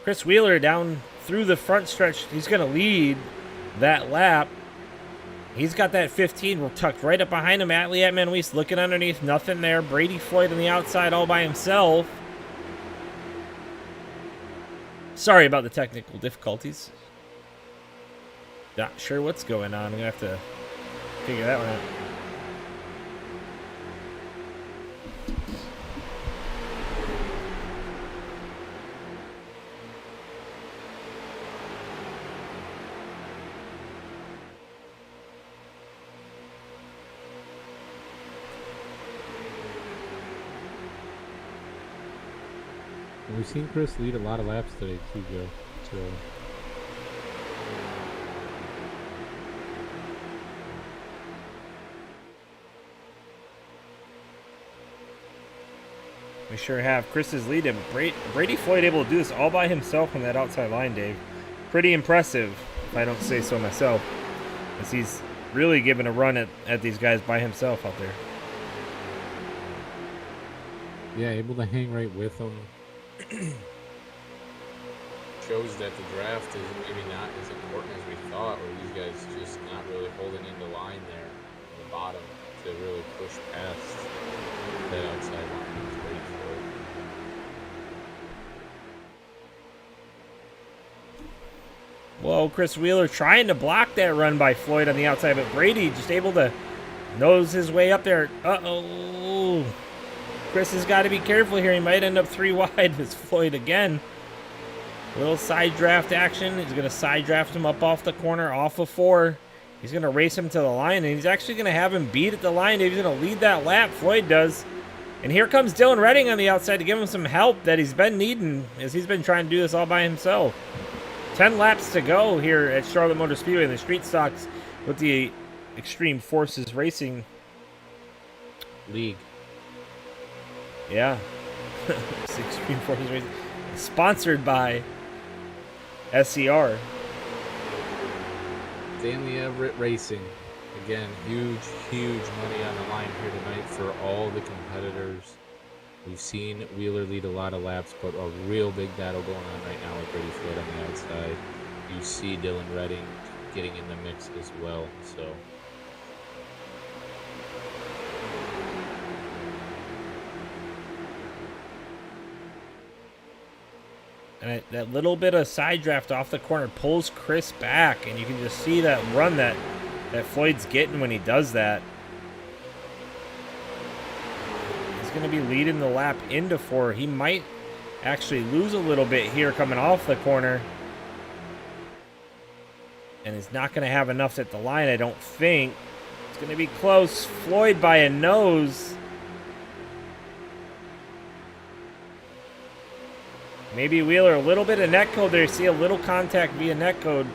Chris Wheeler down through the front stretch. He's going to lead that lap. He's got that 15 tucked right up behind him. Atlee Atmanuise looking underneath. Nothing there. Brady Floyd on the outside all by himself. Sorry about the technical difficulties. Not sure what's going on. I'm going to have to figure that one out. We've seen Chris lead a lot of laps today too, Joe. So we sure have. Chris is leading. Brady Floyd able to do this all by himself on that outside line, Dave. Pretty impressive, if I don't say so myself, as he's really giving a run at these guys by himself out there. yeah, able to hang right with them. Shows that the draft is maybe not as important as we thought, or these guys just not really holding into line there at the bottom to really push past that outside line. It's Brady Floyd. Whoa, Chris Wheeler trying to block that run by Floyd on the outside, but Brady just able to nose his way up there. Uh-oh. Chris has got to be careful here. He might end up 3 wide with Floyd again. Little side draft action. He's going to side draft him up off the corner, off of 4. He's going to race him to the line, and he's actually going to have him beat at the line. He's going to lead that lap. Floyd does. And here comes Dylan Redding on the outside to give him some help that he's been needing, as he's been trying to do this all by himself. 10 laps to go here at Charlotte Motor Speedway in the street stocks with the Extreme Forces Racing League. Yeah. It's Extreme Forces Racing. Sponsored by SCR. Stanley Everett Racing. Again, huge money on the line here tonight for all the competitors. We've seen Wheeler lead a lot of laps, but a real big battle going on right now with Brady Floyd on the outside. You see Dylan Redding getting in the mix as well. So And that little bit of side draft off the corner pulls Chris back, and you can just see that run that Floyd's getting when he does that. He's going to be leading the lap into 4. He might actually lose a little bit here coming off the corner. And he's not going to have enough at the line, I don't think. It's going to be close. Floyd by a nose. Maybe Wheeler, a little bit of net code there. See a little contact via net code.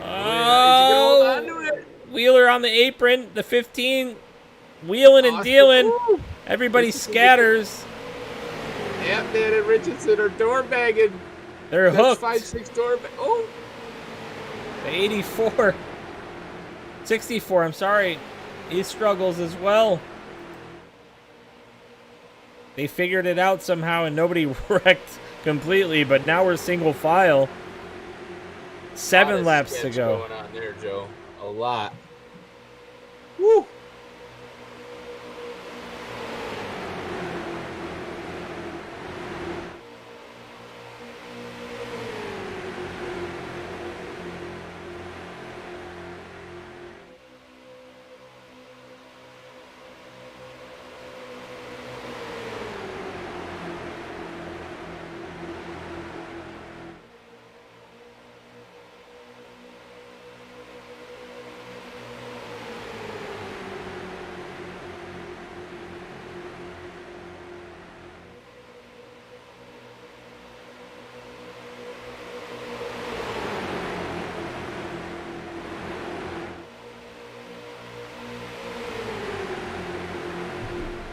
Oh, Wheeler on the apron, the 15, wheeling and dealing. Everybody scatters. Yep, Dan and Richardson are door bagging. They're hooked. 5-6 door bag. Oh, The 84. 64, I'm sorry. He struggles as well. They figured it out somehow and nobody wrecked completely, but now we're single file. 7 laps to go. Going on there, Joe. A lot. Woo.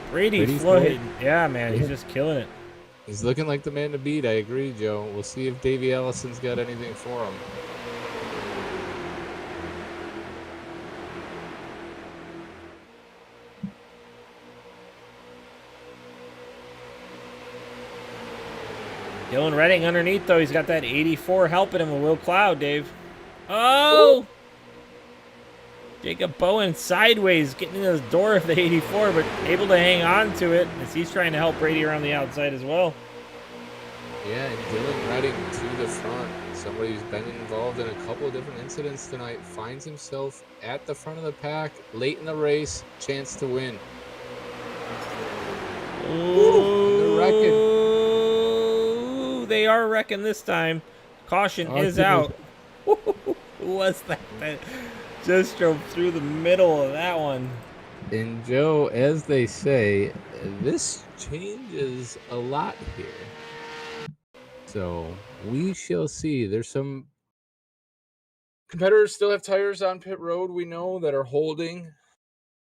Brady Floyd. Yeah, man, he's just killing it. He's looking like the man to beat. I agree, Joe. We'll see if Davey Ellison's got anything for him. Dylan Redding underneath, though. He's got that 84 helping him with Will Cloud, Dave. Oh! Ooh. Jacob Bowen sideways, getting into the door of the 84, but able to hang on to it as he's trying to help Brady around the outside as well. Yeah, and Dylan Redding to the front. Somebody who's been involved in a couple of different incidents tonight finds himself at the front of the pack, late in the race, chance to win. Ooh, they're wrecking. Ooh, they are wrecking this time. Caution is out. Who was that? That just drove through the middle of that one. And Joe, as they say, this changes a lot here. So we shall see. There's some competitors still have tires on pit road, we know, that are holding.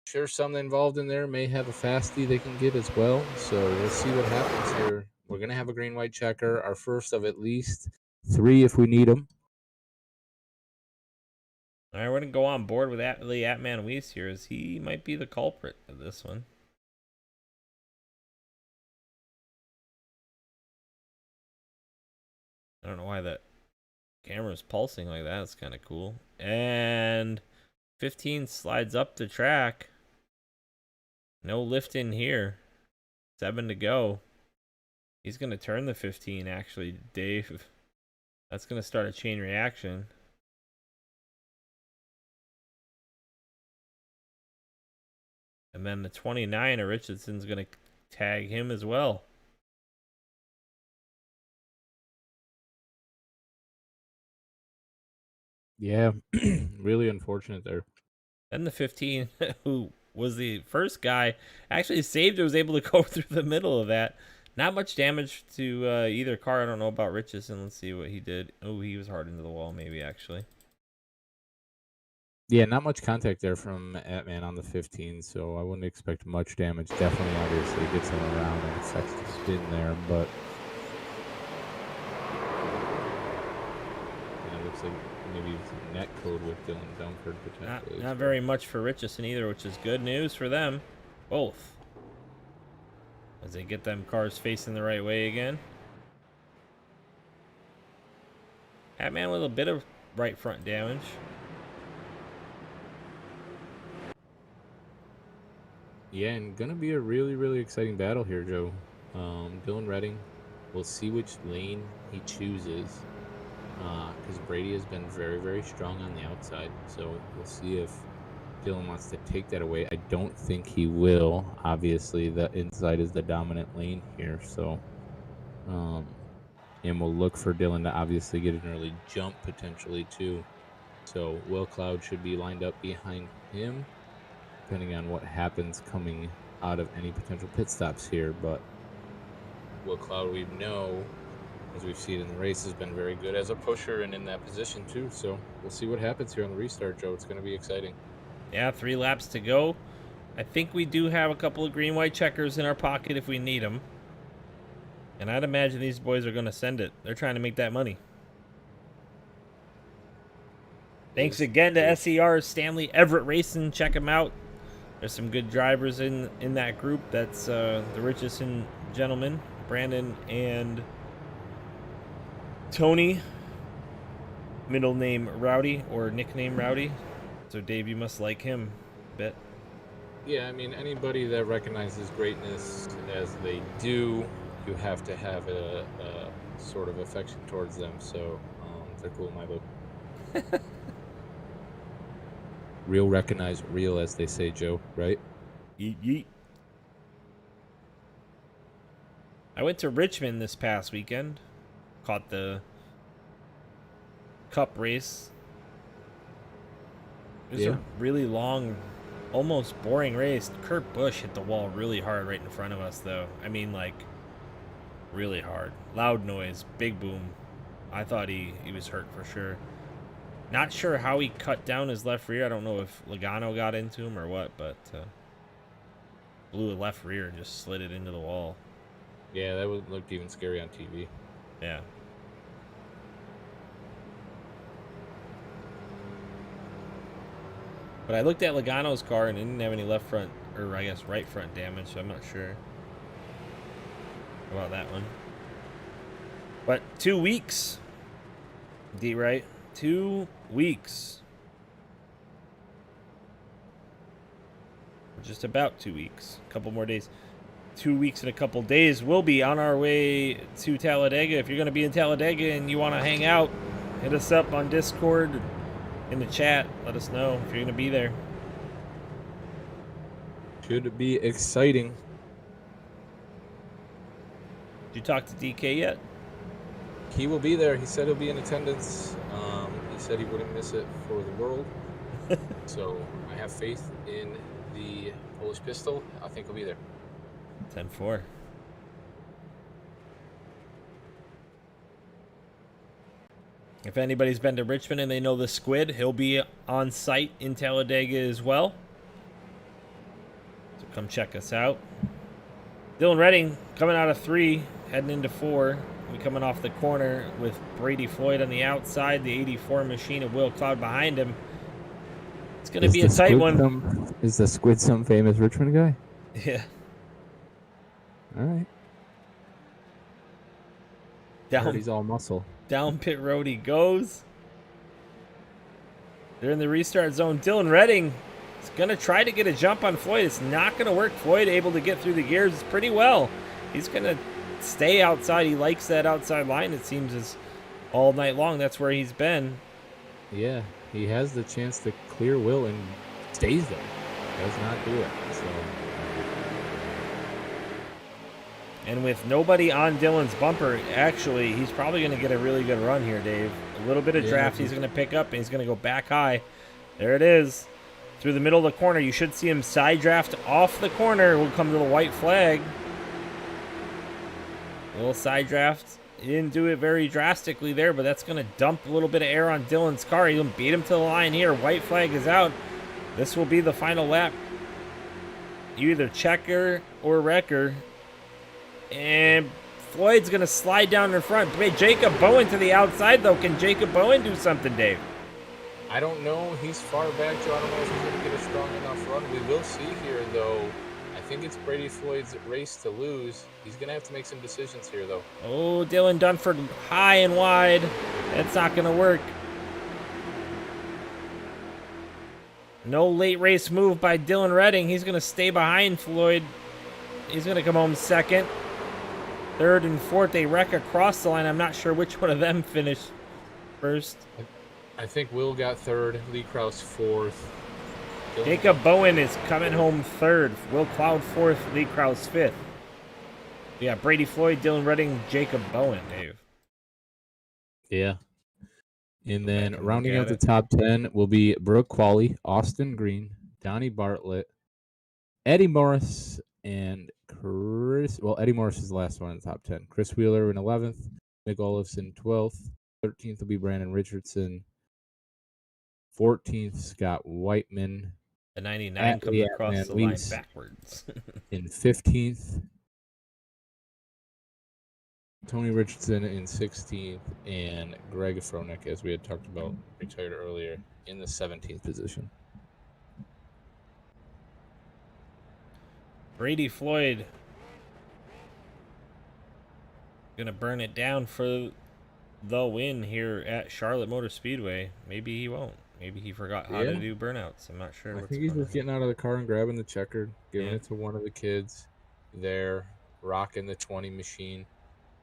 Sure, some involved in there may have a fastie they can get as well. So we'll see what happens here. We're going to have a green-white checker, our first of at least 3 if we need them. All right, we're going to go on board with the Atman Weiss here, as he might be the culprit of this one. I don't know why that camera's pulsing like that. It's kind of cool. And 15 slides up the track. No lift in here. 7 to go. He's going to turn the 15, actually, Dave. That's going to start a chain reaction. And then the 29 of Richardson's going to tag him as well. Yeah, really unfortunate there. Then the 15, who was the first guy, actually saved it, was able to go through the middle of that. Not much damage to either car. I don't know about Richardson. Let's see what he did. Oh, he was hard into the wall, maybe, actually. Yeah, not much contact there from Atman on the 15, so I wouldn't expect much damage. Definitely, obviously, gets him around and affects the spin there, but it looks like maybe net code with Dylan Dunkard potentially. Not very much for Richardson either, which is good news for them. Both. As they get them cars facing the right way again. Atman with a bit of right front damage. Yeah, and gonna be a really, really exciting battle here, Joe. Dylan Redding, we'll see which lane he chooses. Because Brady has been very, very strong on the outside. So we'll see if Dylan wants to take that away. I don't think he will. Obviously, the inside is the dominant lane here. So, and we'll look for Dylan to obviously get an early jump potentially too. So Will Cloud should be lined up behind him, depending on what happens coming out of any potential pit stops here. But Will Cloud, we know, as we've seen in the race, has been very good as a pusher and in that position too. So we'll see what happens here on the restart, Joe. It's going to be exciting. Yeah, 3 laps to go. I think we do have a couple of green-white checkers in our pocket if we need them. And I'd imagine these boys are going to send it. They're trying to make that money. Thanks again to SER Stanley Everett Racing. Check them out. There's some good drivers in that group. That's the Richardson gentlemen, Brandon and Tony, middle name Rowdy or nickname Rowdy. So Dave, you must like him a bit. Yeah, I mean, anybody that recognizes greatness as they do, you have to have a sort of affection towards them. So they're cool in my book. Real recognize real, as they say, Joe, right? Yeet, yeet. I went to Richmond this past weekend. Caught the Cup race. It was a really long, almost boring race. Kurt Busch hit the wall really hard right in front of us, though. I mean, like, really hard. Loud noise, big boom. I thought he was hurt for sure. Not sure how he cut down his left rear. I don't know if Logano got into him or what, but blew a left rear and just slid it into the wall. Yeah, that looked even scary on TV. Yeah. But I looked at Logano's car and it didn't have any left front, or I guess right front damage, so I'm not sure about that one. But 2 weeks, D, right? 2 weeks. Just about 2 weeks. A couple more days. 2 weeks and a couple days. We'll be on our way to Talladega. If you're going to be in Talladega and you want to hang out, hit us up on Discord, in the chat. Let us know if you're going to be there. Should be exciting. Did you talk to DK yet? He will be there. He said he'll be in attendance. He said he wouldn't miss it for the world. So I have faith in the Polish Pistol. I think he'll be there. 10-4. If anybody's been to Richmond and they know the Squid, he'll be on site in Talladega as well. So come check us out. Dylan Redding coming out of 3, heading into 4. We coming off the corner with Brady Floyd on the outside, the 84 machine of Will Cloud behind him. It's going to be a tight one. Is the Squid some famous Richmond guy? Yeah. All right. He's all muscle. Down pit road he goes. They're in the restart zone. Dylan Redding is going to try to get a jump on Floyd. It's not going to work. Floyd able to get through the gears pretty well. He's going to stay outside. He likes that outside line, it seems, as all night long. That's where he's been. Yeah, he has the chance to clear Will and stays there. Does not do it. So. And with nobody on Dylan's bumper, actually, he's probably going to get a really good run here, Dave. A little bit of draft he's going to pick up, and he's going to go back high. There it is. Through the middle of the corner. You should see him side draft off the corner. We'll come to the white flag. A little side draft. He didn't do it very drastically there, but that's going to dump a little bit of air on Dylan's car. He'll beat him to the line here. White flag is out. This will be the final lap. You either checker or wrecker. And Floyd's going to slide down in front. Jacob Bowen to the outside, though. Can Jacob Bowen do something, Dave? I don't know. He's far back, so I don't know if he's going to get a strong enough run. We will see here, though. I think it's Brady Floyd's race to lose. He's going to have to make some decisions here, though. Oh, Dylan Dunford high and wide. That's not going to work. No late race move by Dylan Redding. He's going to stay behind Floyd. He's going to come home second. Third and fourth, they wreck across the line. I'm not sure which one of them finished first. I think Will got third, Lee Krause fourth. Jacob Bowen is coming home third. Will Cloud fourth, Lee Krause fifth. Yeah, Brady Floyd, Dylan Redding, Jacob Bowen, Dave. Yeah. And then rounding out the top 10 will be Brooke Qualley, Austin Green, Donnie Bartlett, Eddie Morris, and Chris. Well, Eddie Morris is the last one in the top 10. Chris Wheeler in 11th, Nick Olofsson 12th, 13th will be Brandon Richardson, 14th Scott Whiteman. The 99 coming across the line backwards. In 15th, Tony Richardson in 16th, and Greg Fronek, as we had talked about, retired earlier, in the 17th position. Brady Floyd gonna burn it down for the win here at Charlotte Motor Speedway. Maybe he won't. Maybe he forgot how to do burnouts. I'm not sure. I think he's just getting out of the car and grabbing the checkered, giving it to one of the kids there, rocking the 20 machine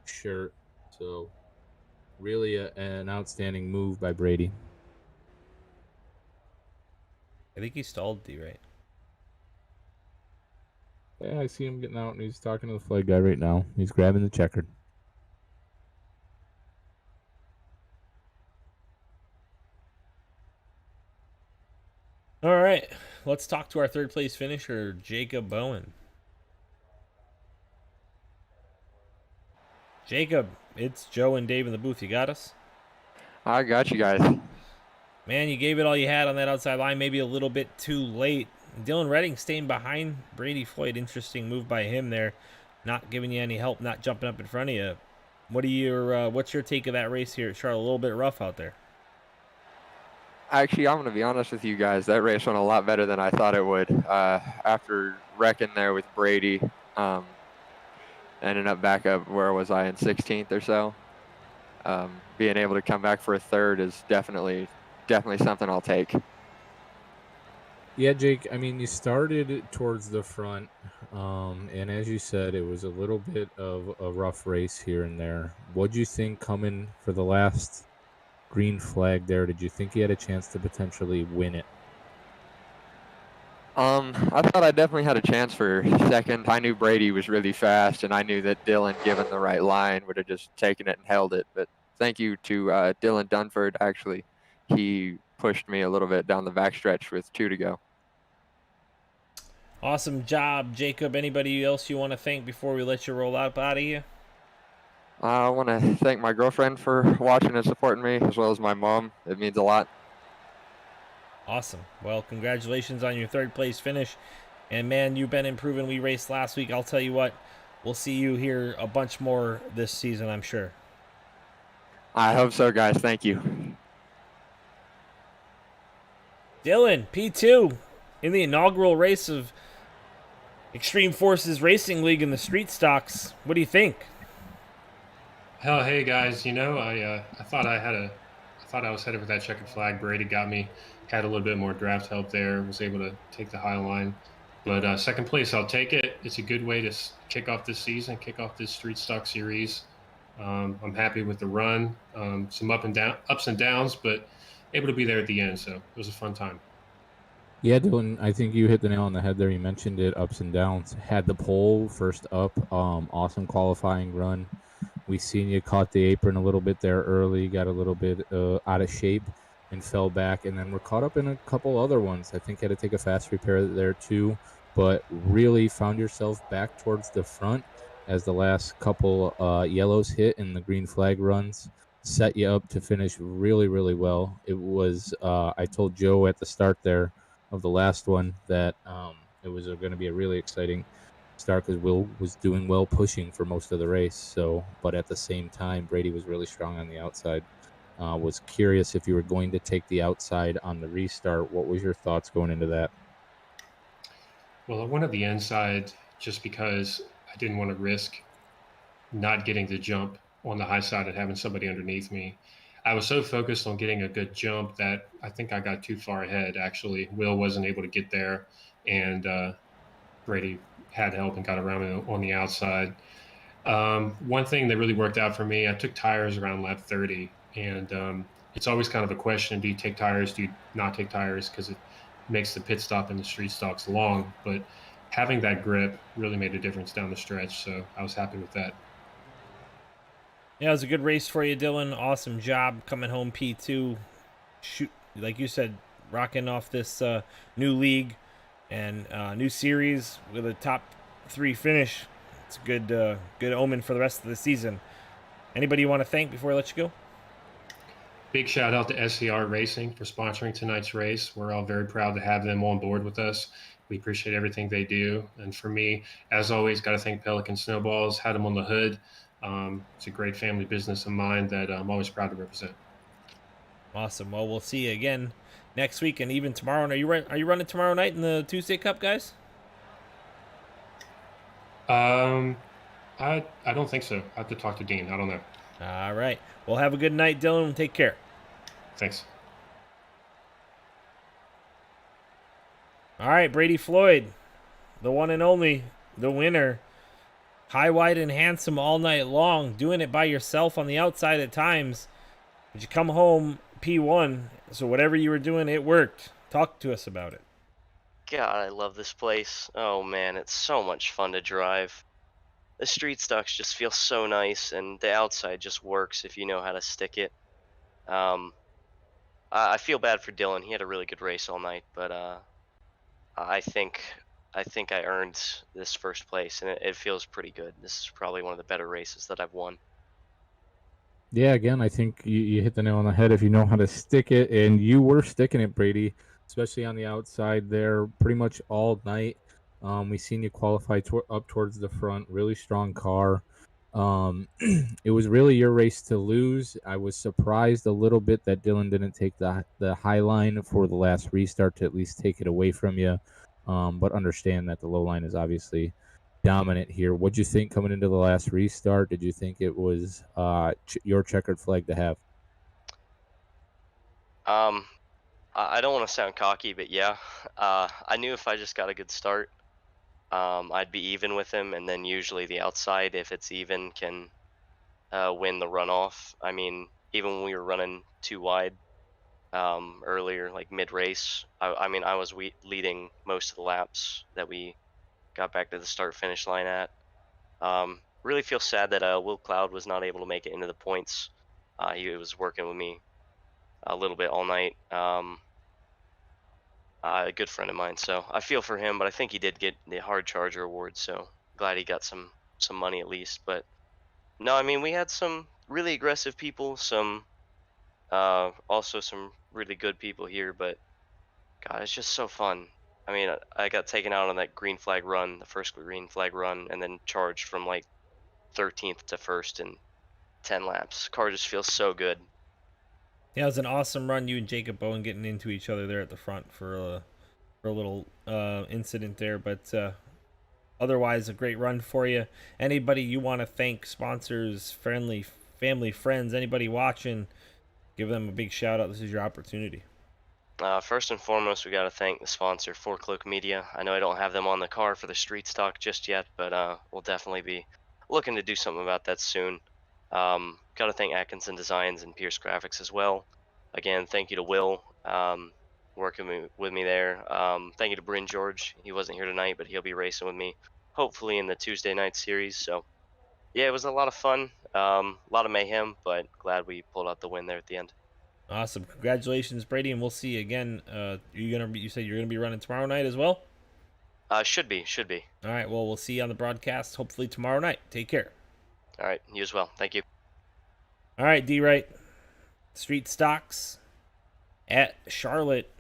shirt. So really an outstanding move by Brady. I think he stalled D, right? Yeah, I see him getting out, and he's talking to the flag guy right now. He's grabbing the checkered. All right, let's talk to our third place finisher, Jacob Bowen. Jacob, it's Joe and Dave in the booth. You got us? I got you guys. Man, you gave it all you had on that outside line. Maybe a little bit too late. Dylan Redding staying behind Brady Floyd. Interesting move by him there. Not giving you any help, not jumping up in front of you. What's your take of that race here at Charlotte? A little bit rough out there. Actually, I'm going to be honest with you guys. That race went a lot better than I thought it would. After wrecking there with Brady, ended up back up, where was I, in 16th or so? being able to come back for a third is definitely something I'll take. Yeah, Jake, I mean, you started towards the front, and as you said, it was a little bit of a rough race here and there. What'd you think coming for the last green flag there? Did you think you had a chance to potentially win it? I thought I definitely had a chance for second. I knew Brady was really fast, and I knew that Dylan, given the right line, would have just taken it and held it. But thank you to Dylan Dunford. Actually, he pushed me a little bit down the backstretch with 2 to go. Awesome job, Jacob. Anybody else you want to thank before we let you roll out of here? I want to thank my girlfriend for watching and supporting me, as well as my mom. It means a lot. Awesome. Well, congratulations on your third place finish. And man, you've been improving. We raced last week. I'll tell you what, we'll see you here a bunch more this season, I'm sure. I hope so, guys. Thank you. Dylan, P2, in the inaugural race of Extreme Forces Racing League in the street stocks. What do you think? Hell, hey guys, I thought I was headed for that checkered flag. Brady got me, had a little bit more draft help there, was able to take the high line. But second place, I'll take it. It's a good way to kick off this season, kick off this street stock series. I'm happy with the run. Some ups and downs, but able to be there at the end. So it was a fun time. Yeah, Dylan, I think you hit the nail on the head there. You mentioned it, ups and downs. Had the pole first up, awesome qualifying run. We seen you caught the apron a little bit there early, got a little bit out of shape and fell back, and then we're caught up in a couple other ones. I think had to take a fast repair there too, but really found yourself back towards the front as the last couple yellows hit and the green flag runs set you up to finish really, really well. It was, I told Joe at the start there of the last one that it was going to be a really exciting start because Will was doing well pushing for most of the race. So, but at the same time, Brady was really strong on the outside. Was curious if you were going to take the outside on the restart. What was your thoughts going into that? Well, I wanted the inside just because I didn't want to risk not getting the jump on the high side and having somebody underneath me. I was so focused on getting a good jump that I think I got too far ahead. Actually, Will wasn't able to get there, and Brady had help and got around me on the outside. One thing that really worked out for me, I took tires around lap 30, and it's always kind of a question: do you take tires? Do you not take tires? Because it makes the pit stop and the street stocks long. But having that grip really made a difference down the stretch, so I was happy with that. Yeah, it was a good race for you, Dylan. Awesome job coming home P2. Shoot, like you said, rocking off this new league and new series with a top 3 finish. It's a good omen for the rest of the season. Anybody you want to thank before I let you go? Big shout out to SCR Racing for sponsoring tonight's race. We're all very proud to have them on board with us. We appreciate everything they do. And for me, as always, got to thank Pelican Snowballs. Had them on the hood. It's a great family business of mine that I'm always proud to represent. Awesome. Well, we'll see you again next week and even tomorrow. Are you running tomorrow night in the Tuesday Cup, guys? I don't think so. I have to talk to Dean. I don't know. All right. Well, have a good night, Dylan. Take care. Thanks. All right, Brady Floyd, the one and only, the winner. High, wide, and handsome all night long, doing it by yourself on the outside at times. But you come home P1, so whatever you were doing, it worked. Talk to us about it. God, I love this place. Oh man, it's so much fun to drive. The street stocks just feel so nice, and the outside just works if you know how to stick it. I feel bad for Dylan. He had a really good race all night, but I think I earned this first place, and it feels pretty good. This is probably one of the better races that I've won. Yeah, again, I think you hit the nail on the head if you know how to stick it, and you were sticking it, Brady, especially on the outside there pretty much all night. We seen you qualify up towards the front, really strong car. It was really your race to lose. I was surprised a little bit that Dylan didn't take the high line for the last restart to at least take it away from you, but understand that the low line is obviously dominant here. What'd you think coming into the last restart? Did you think it was your checkered flag to have? I don't want to sound cocky, but yeah, I knew if I just got a good start, I'd be even with him, and then usually the outside, if it's even, can win the runoff. I mean, even when we were running too wide earlier, like mid race, I mean, I was leading most of the laps that we got back to the start finish line at. Really feel sad that Will Cloud was not able to make it into the points. He was working with me a little bit all night. A good friend of mine, so I feel for him, but I think he did get the hard charger award, so glad he got some money at least. But no, I mean, we had some really aggressive people, some also some really good people here, but God, it's just so fun. I mean, I got taken out on that green flag run, the first green flag run, and then charged from like 13th to first in 10 laps. Car just feels so good. Yeah, it was an awesome run. You and Jacob Bowen getting into each other there at the front for a little incident there, but otherwise a great run for you. Anybody you want to thank, sponsors, friendly, family, friends, anybody watching, give them a big shout out. This is your opportunity. First and foremost, we got to thank the sponsor, 4Cloak Media. I know I don't have them on the car for the street stock just yet, but we'll definitely be looking to do something about that soon. Got to thank Atkinson Designs and Pierce Graphics as well. Again, thank you to Will working with me there. Thank you to Bryn George. He wasn't here tonight, but he'll be racing with me, hopefully in the Tuesday night series. So yeah, it was a lot of fun, a lot of mayhem, but glad we pulled out the win there at the end. Awesome. Congratulations, Brady, and we'll see you again. You said you're gonna be running tomorrow night as well? Should be. All right, well, we'll see you on the broadcast hopefully tomorrow night. Take care. All right, you as well. Thank you. All right, D-Right. Street stocks at Charlotte.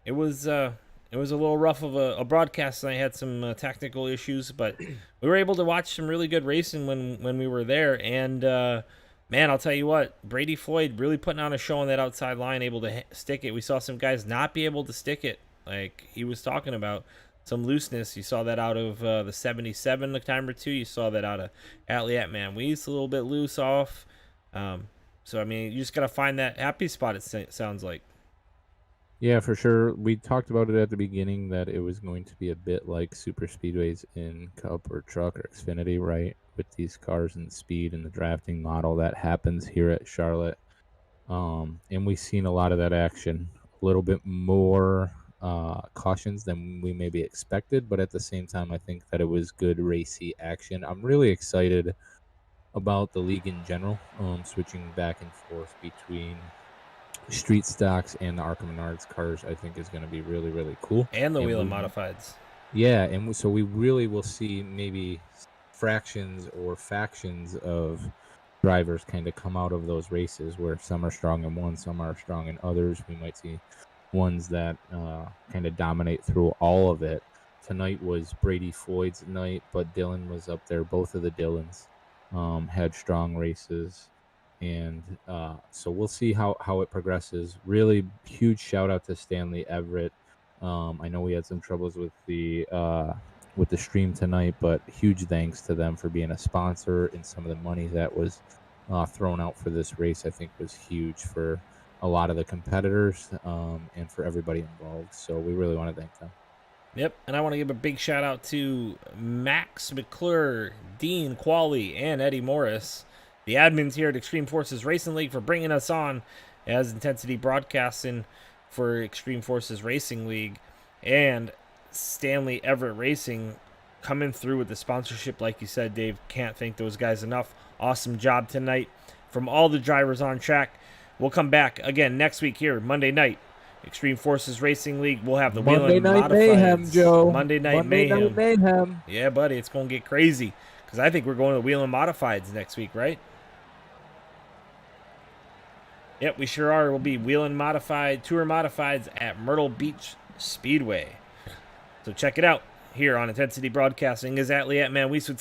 It was a little rough of a broadcast, and I had some technical issues, but we were able to watch some really good racing when we were there. And man, I'll tell you what, Brady Floyd really putting on a show on that outside line, able to stick it. We saw some guys not be able to stick it, like he was talking about. Some looseness. You saw that out of the 77 a time or two. You saw that out of Atliat Man. We's a little bit loose off. So, I mean, you just got to find that happy spot, it sounds like. Yeah, for sure. We talked about it at the beginning that it was going to be a bit like super speedways in Cup or Truck or Xfinity, right? With these cars and speed and the drafting model that happens here at Charlotte. And we've seen a lot of that action. A little bit more cautions than we maybe expected, but at the same time, I think that it was good racy action. I'm really excited about the league in general, switching back and forth between street stocks and the Arkham Menards cars. I think is going to be really, really cool. And the Wheel and Modifieds. Yeah, and so we really will see maybe fractions or factions of drivers kind of come out of those races where some are strong in one, some are strong in others. We might see ones that kind of dominate through all of it. Tonight was Brady Floyd's night, but Dylan was up there. Both of the Dylans had strong races, and so we'll see how it progresses. Really huge shout out to Stanley Everett. I know we had some troubles with the stream tonight, but huge thanks to them for being a sponsor, and some of the money that was thrown out for this race I think was huge for a lot of the competitors and for everybody involved. So we really want to thank them. Yep, and I want to give a big shout out to Max McClure, Dean Qualley, and Eddie Morris, the admins here at Extreme Forces Racing League, for bringing us on as Intensity Broadcasting for Extreme Forces Racing League, and Stanley Everett Racing coming through with the sponsorship. Like you said, Dave, can't thank those guys enough. Awesome job tonight from all the drivers on track. We'll come back again next week here, Monday night. Extreme Forces Racing League. We'll have the Monday Wheel and Night Mayhem, Modifieds. Joe. Monday Night Mayhem. Yeah, buddy, it's going to get crazy. Because I think we're going to Wheel and Modifieds next week, right? Yep, we sure are. We'll be Wheel and Modified, Tour Modifieds at Myrtle Beach Speedway. So check it out here on Intensity Broadcasting. Is Atliat Man Weiss with